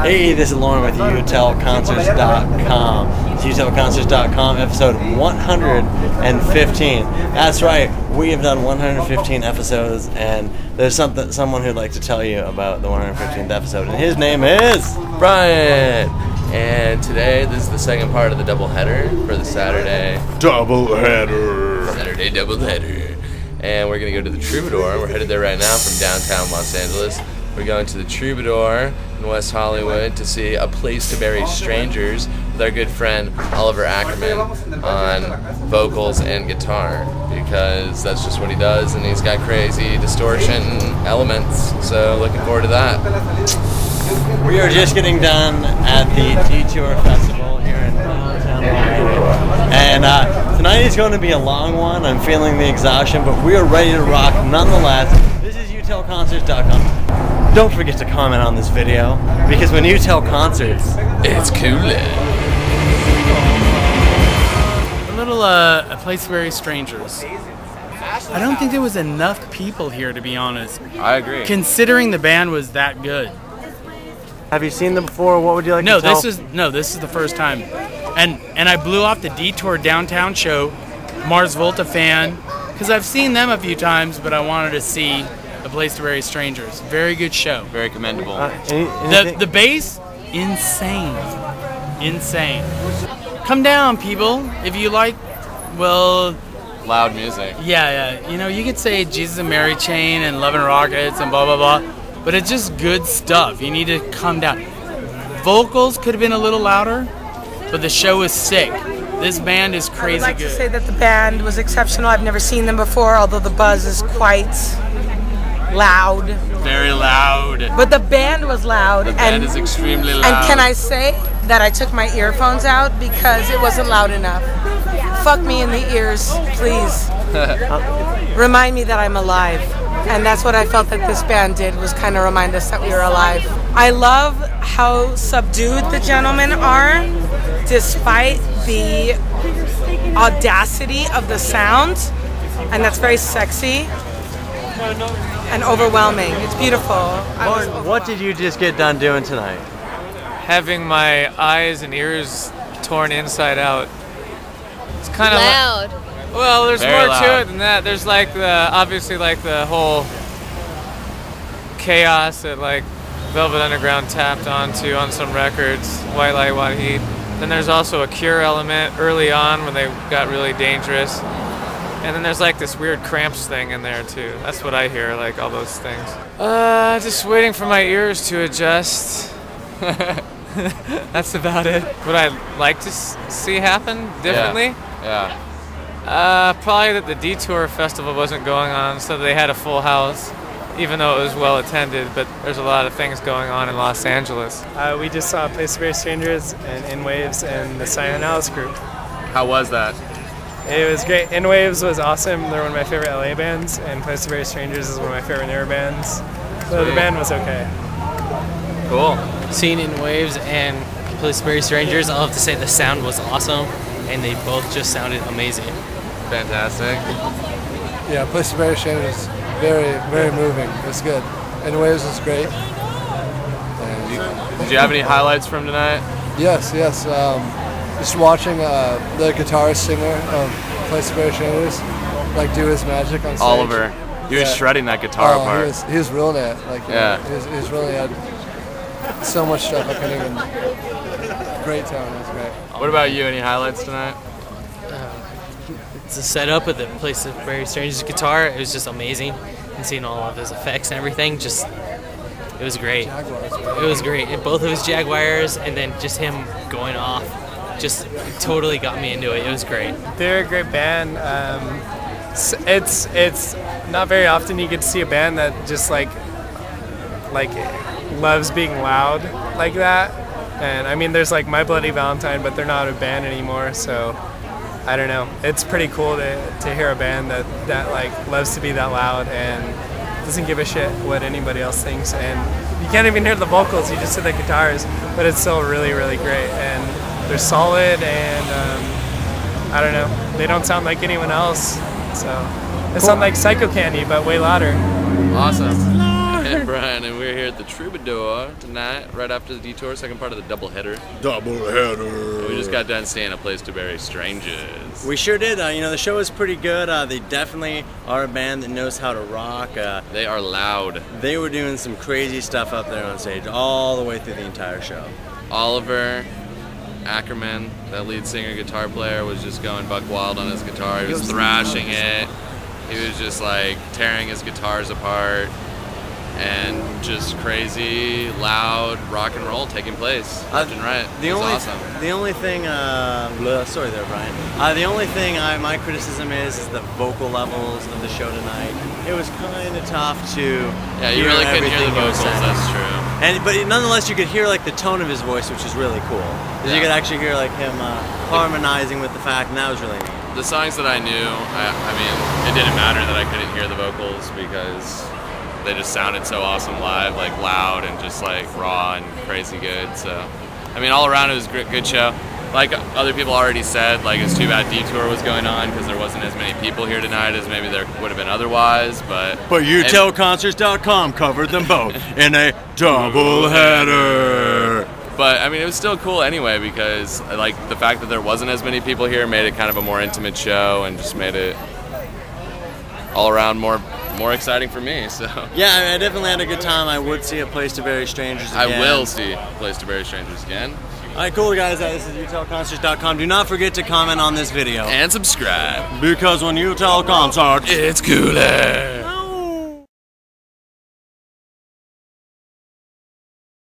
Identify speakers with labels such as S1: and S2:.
S1: Hey, this is Lauren with YouTellConcerts.com. It's YouTellConcerts.com, episode 115. That's right, we have done 115 episodes, and there's someone who'd like to tell you about the 115th episode, and his name is
S2: Brian. And today, this is the second part of the doubleheader for the Saturday
S1: Doubleheader.
S2: Saturday doubleheader. And we're going to go to the Troubadour. We're headed there right now from downtown Los Angeles. We're going to the Troubadour in West Hollywood to see A Place to Bury Strangers with our good friend Oliver Ackerman on vocals and guitar, because that's just what he does, and he's got crazy distortion elements. So looking forward to that.
S1: We are just getting done at the Detour Festival here in downtown Hollywood. And tonight is going to be a long one. I'm feeling the exhaustion, but we are ready to rock nonetheless. This is YouTellConcerts.com. Don't forget to comment on this video, because when you tell concerts,
S2: It's cool.
S3: A little A Place to Bury Strangers. I don't think there was enough people here, to be honest,
S2: I agree.
S3: considering the band was that good.
S1: have you seen them before? What would you like to tell?
S3: This is the first time. And I blew off the Detour downtown show, Mars Volta fan, because I've seen them a few times, but I wanted to see A Place to Bury Strangers. Very good show.
S2: Very commendable.
S3: The bass, insane. Come down, people, if you like, well,
S2: Loud music.
S3: yeah. You know, you could say Jesus and Mary Chain and Love and Rockets and blah, blah, blah, but it's just good stuff. You need to come down. Vocals could have been a little louder, but the show is sick. This band is crazy good.
S4: I'd like to say that the band was exceptional. I've never seen them before, although the buzz is quite loud.
S3: Very loud.
S4: But the band was loud.
S2: The band is extremely loud.
S4: And can I say that I took my earphones out because it wasn't loud enough? Fuck me in the ears, please. Remind me that I'm alive. And that's what I felt that this band did, was kind of remind us that we were alive. I love how subdued the gentlemen are, despite the audacity of the sound. And that's very sexy and overwhelming. It's beautiful.
S1: What did you just get done doing tonight?
S5: Having my eyes and ears torn inside out. It's kind of
S6: loud.
S5: Well, there's
S2: Very
S5: more
S2: loud.
S5: to it than that. There's like obviously the whole chaos that like Velvet Underground tapped onto on some records, White Light, White Heat. Then there's also a Cure element early on when they got really dangerous. And then there's like this weird Cramps thing in there too. That's what I hear, like all those things. Just waiting for my ears to adjust. That's about it. Would I like to see happen differently?
S2: Yeah.
S5: Probably that the Detour Festival wasn't going on, so they had a full house, even though it was well attended, but there's a lot of things going on in Los Angeles.
S7: We just saw A Place to Bury Strangers and In Waves and the Cyan Alice group.
S2: How was that?
S7: It was great. In Waves was awesome. They're one of my favorite LA bands, and Place to Bury Strangers is one of my favorite newer bands. So the band was okay.
S2: Cool.
S8: Seen In Waves and Place to Bury Strangers, I'll have to say the sound was awesome, and they both just sounded amazing.
S2: Fantastic.
S9: Yeah, Place to Bury Strangers is very, very moving. It was good. In Waves was great.
S2: Did you have any highlights from tonight?
S9: Yes. Just watching the guitarist singer of Place to Bury Strangers like do his magic on stage.
S2: Oliver. He was shredding that guitar part.
S9: He was reeling it. Like,
S2: yeah.
S9: He was really had so much stuff I couldn't even. Great tone. It was great.
S2: What about you? Any highlights tonight?
S8: The setup of the Place to Bury Strangers guitar, it was just amazing. And seeing all of his effects and everything, it was great. It was great. And both of his Jaguars, and then just him going off, just totally got me into it. It was great.
S7: They're a great band. It's not very often you get to see a band that just like loves being loud like that. And I mean, there's like My Bloody Valentine, but they're not a band anymore, so I don't know. It's pretty cool to hear a band that like loves to be that loud and doesn't give a shit what anybody else thinks. And you can't even hear the vocals, you just hear the guitars, but it's still really, really great. And they're solid, and I don't know, they don't sound like anyone else. So they sound like Psycho Candy, but way louder.
S2: Awesome. And Brian, and we're here at the Troubadour tonight, right after the detour, second part of the doubleheader.
S1: Doubleheader.
S2: We just got done seeing A Place to Bury Strangers.
S1: We sure did. You know, the show was pretty good. They definitely are a band that knows how to rock.
S2: They are loud.
S1: They were doing some crazy stuff up there on stage all the way through the entire show.
S2: Oliver Ackerman, that lead singer guitar player, was just going buck wild on his guitar. He was thrashing it. He was just like tearing his guitars apart, and just crazy, loud rock and roll taking place left and right. It was awesome.
S1: The only thing, sorry there, Brian. The only thing my criticism is the vocal levels of the show tonight. It was kind of tough to.
S2: Yeah, you really couldn't hear the vocals. That's true.
S1: But nonetheless, you could hear like the tone of his voice, which is really cool. Because you could actually hear like him harmonizing with the fact, and that was really neat.
S2: The songs that I knew, I mean, it didn't matter that I couldn't hear the vocals because they just sounded so awesome live, like loud and just like raw and crazy good. So, I mean, all around it was a good show. Like other people already said, like it's too bad Detour was going on because there wasn't as many people here tonight as maybe there would have been otherwise. But
S1: YouTellConcerts.com covered them both in a doubleheader.
S2: But I mean, it was still cool anyway because like the fact that there wasn't as many people here made it kind of a more intimate show and just made it all around more exciting for me. So
S1: yeah, I definitely had a good time. I would see A Place to Bury Strangers again.
S2: I will see A Place to Bury Strangers again.
S1: All right, cool guys. This is YouTellConcerts.com. Do not forget to comment on this video
S2: and subscribe
S1: because when you tell concerts,
S2: it's cooler.